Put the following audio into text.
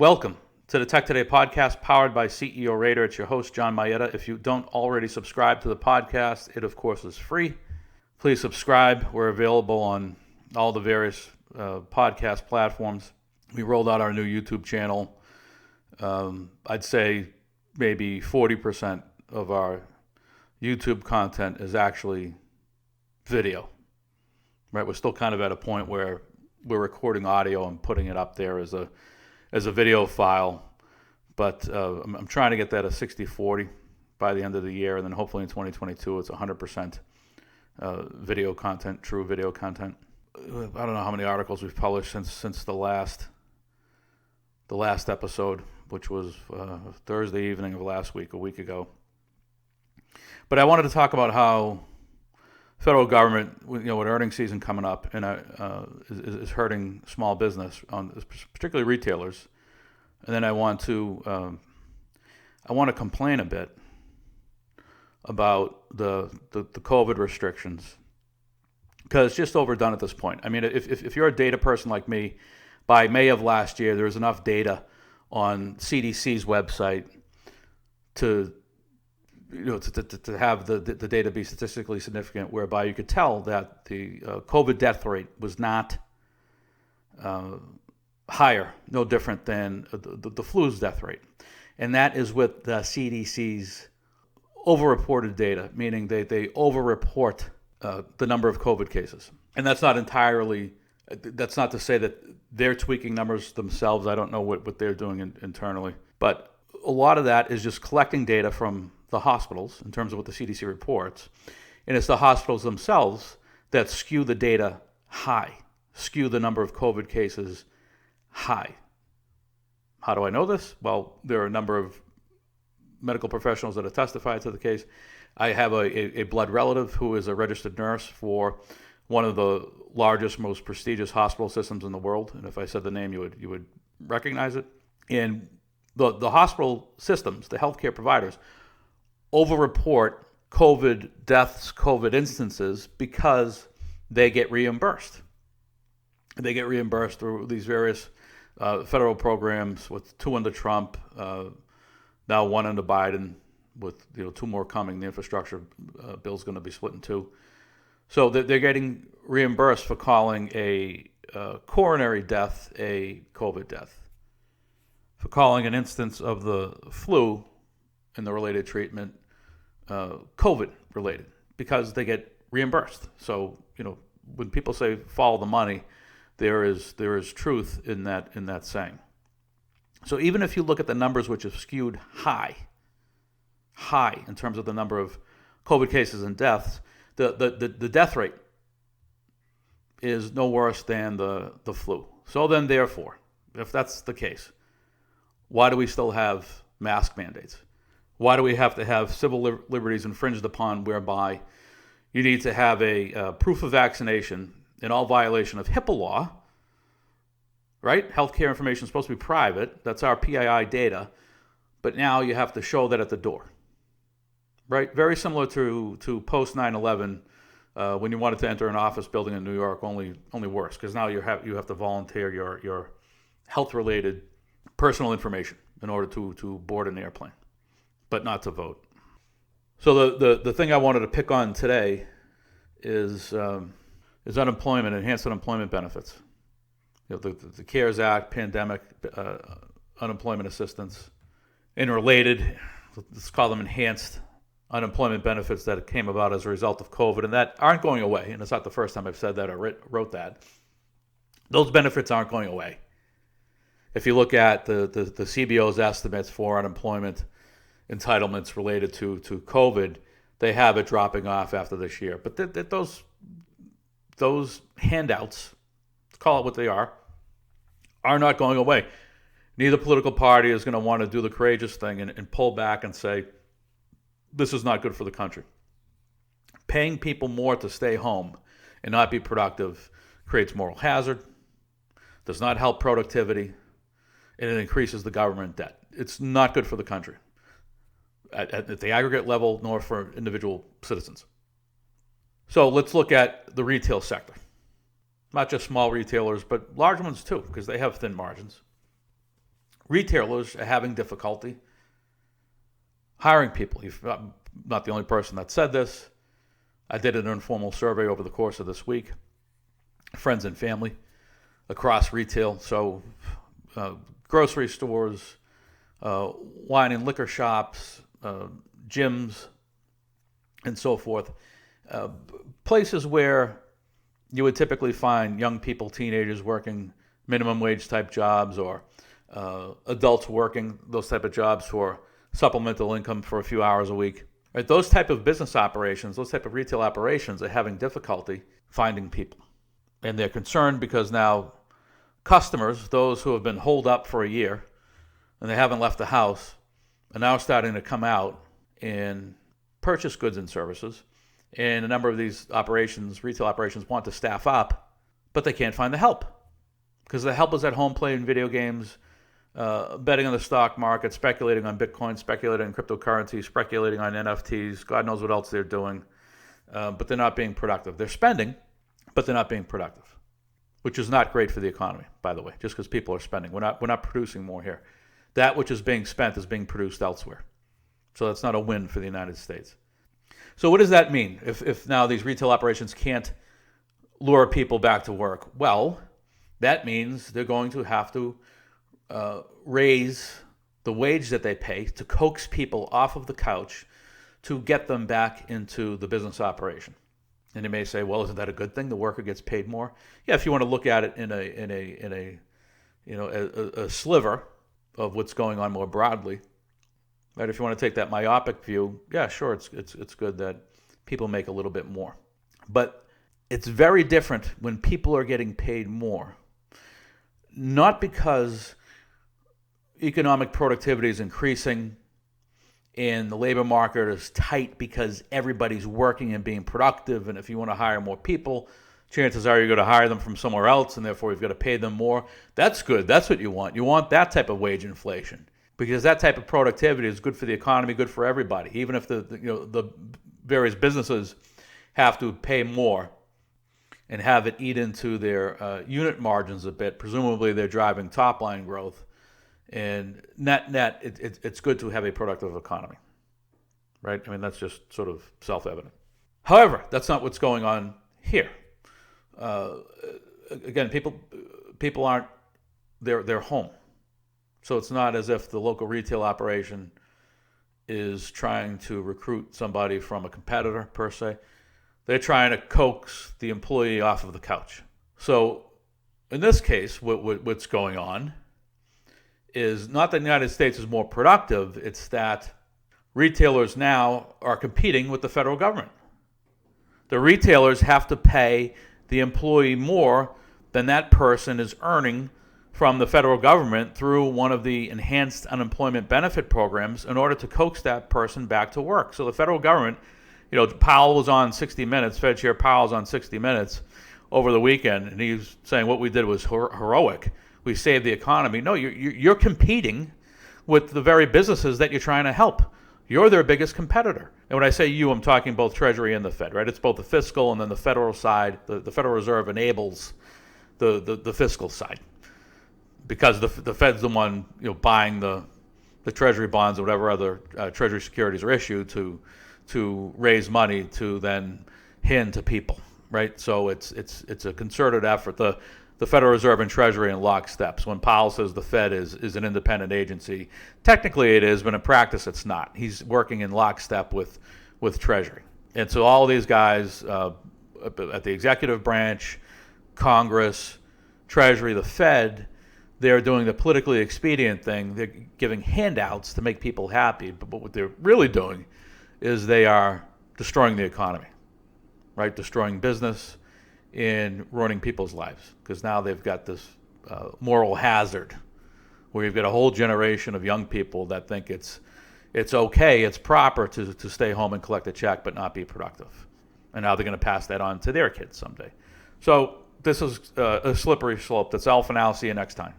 Welcome to the TEK2day podcast powered by CEO Raider. It's your host, John Mayetta. If you don't already subscribe to the podcast, it of course is free. Please subscribe. We're available on all the various podcast platforms. We rolled out our new YouTube channel. I'd say maybe 40% of our YouTube content is actually video. Right? We're still kind of at a point where we're recording audio and putting it up there as a video file, but I'm trying to get that a 60-40 by the end of the year, and then hopefully in 2022 it's 100% video content, true video content. I don't know how many articles we've published since the last episode, which was Thursday evening of last week, a week ago. But I wanted to talk about how federal government, with earnings season coming up, and is hurting small business, particularly retailers. And then I want to complain a bit about the COVID restrictions, because it's just overdone at this point. I mean, if you're a data person like me, by May of last year, there was enough data on CDC's website to have the data be statistically significant, whereby you could tell that the COVID death rate was not higher, no different than the flu's death rate. And that is with the CDC's overreported data, meaning they overreport the number of COVID cases. And that's not to say that they're tweaking numbers themselves. I don't know what they're doing internally. But a lot of that is just collecting data from the hospitals in terms of what the CDC reports. And it's the hospitals themselves that skew the data high, skew the number of COVID cases high. How do I know this? Well, there are a number of medical professionals that have testified to the case. I have a blood relative who is a registered nurse for one of the largest, most prestigious hospital systems in the world. And if I said the name, you would recognize it. And the hospital systems, the healthcare providers, overreport COVID deaths, COVID instances, because they get reimbursed. They get reimbursed through these various federal programs, with two under Trump, now one under Biden, with two more coming. The infrastructure bill is going to be split in two. So they're getting reimbursed for calling a coronary death a COVID death, for calling an instance of the flu and the related treatment COVID related, because they get reimbursed. So when people say follow the money, there is truth in that saying. So even if you look at the numbers, which have skewed high in terms of the number of COVID cases and deaths, the death rate is no worse than the flu. So then, therefore, if that's the case, why do we still have mask mandates? Why do we have to have civil liberties infringed upon, whereby you need to have a proof of vaccination in all violation of HIPAA law, right? Healthcare information is supposed to be private. That's our PII data. But now you have to show that at the door, right? Very similar to post 9/11, when you wanted to enter an office building in New York, only worse, because now you have to volunteer your health-related personal information in order to board an airplane, but not to vote. So the thing I wanted to pick on today is unemployment, enhanced unemployment benefits. The CARES Act, pandemic unemployment assistance, and related, let's call them enhanced unemployment benefits that came about as a result of COVID, and that aren't going away. And it's not the first time I've said that or wrote that. Those benefits aren't going away. If you look at the CBO's estimates for unemployment entitlements related to COVID, they have it dropping off after this year. But those handouts, let's call it what they are not going away. Neither political party is going to want to do the courageous thing and pull back and say, this is not good for the country. Paying people more to stay home and not be productive creates moral hazard, does not help productivity, and it increases the government debt. It's not good for the country at the aggregate level, nor for individual citizens. So let's look at the retail sector. Not just small retailers, but large ones too, because they have thin margins. retailers are having difficulty hiring people. I'm not the only person that said this. I did an informal survey over the course of this week. Friends and family across retail. So grocery stores, wine and liquor shops, gyms, and so forth. Places where you would typically find young people, teenagers working minimum wage type jobs, or adults working those type of jobs for supplemental income for a few hours a week. Right? Those type of business operations, those type of retail operations are having difficulty finding people. And they're concerned because now customers, those who have been holed up for a year and they haven't left the house, are now starting to come out and purchase goods and services. And a number of these operations, retail operations, want to staff up, but they can't find the help because the help is at home playing video games, betting on the stock market, speculating on Bitcoin, speculating on cryptocurrency, speculating on NFTs. God knows what else they're doing, but they're not being productive. They're spending, but they're not being productive, which is not great for the economy, by the way, just because people are spending. We're not producing more here. That which is being spent is being produced elsewhere. So that's not a win for the United States. So what does that mean if now these retail operations can't lure people back to work? Well, that means they're going to have to raise the wage that they pay to coax people off of the couch to get them back into the business operation. And you may say, well, isn't that a good thing? The worker gets paid more. Yeah, if you want to look at it in a sliver of what's going on more broadly. Right? If you want to take that myopic view, yeah, sure, it's good that people make a little bit more. But it's very different when people are getting paid more. Not because economic productivity is increasing and the labor market is tight because everybody's working and being productive, and if you want to hire more people, chances are you're going to hire them from somewhere else, and therefore you've got to pay them more. That's good. That's what you want. You want that type of wage inflation, because that type of productivity is good for the economy, good for everybody. Even if the various businesses have to pay more and have it eat into their unit margins a bit, presumably they're driving top line growth. And net, it's good to have a productive economy, right? I mean, that's just sort of self-evident. However, that's not what's going on here. Again, people aren't, they're home. So it's not as if the local retail operation is trying to recruit somebody from a competitor, per se. They're trying to coax the employee off of the couch. So in this case, what's going on is not that the United States is more productive, it's that retailers now are competing with the federal government. The retailers have to pay the employee more than that person is earning from the federal government through one of the enhanced unemployment benefit programs in order to coax that person back to work. So the federal government, Powell was on 60 Minutes, Fed Chair Powell was on 60 Minutes over the weekend, and he was saying what we did was heroic. We saved the economy. No, you're competing with the very businesses that you're trying to help. You're their biggest competitor. And when I say you, I'm talking both Treasury and the Fed, right? It's both the fiscal and then the federal side. The Federal Reserve enables the fiscal side because the Fed's the one buying the Treasury bonds or whatever other Treasury securities are issued to raise money to then hand to people, right? So it's a concerted effort. The Federal Reserve and Treasury in lockstep. So when Powell says the Fed is an independent agency, technically it is, but in practice it's not. He's working in lockstep with Treasury. And so all of these guys at the executive branch, Congress, Treasury, the Fed, they're doing the politically expedient thing. They're giving handouts to make people happy. But what they're really doing is they are destroying the economy, right? Destroying business, in ruining people's lives, because now they've got this moral hazard where you've got a whole generation of young people that think it's okay, it's proper to stay home and collect a check but not be productive. And now they're going to pass that on to their kids someday. So this is a slippery slope. That's Alpha Now. See you next time.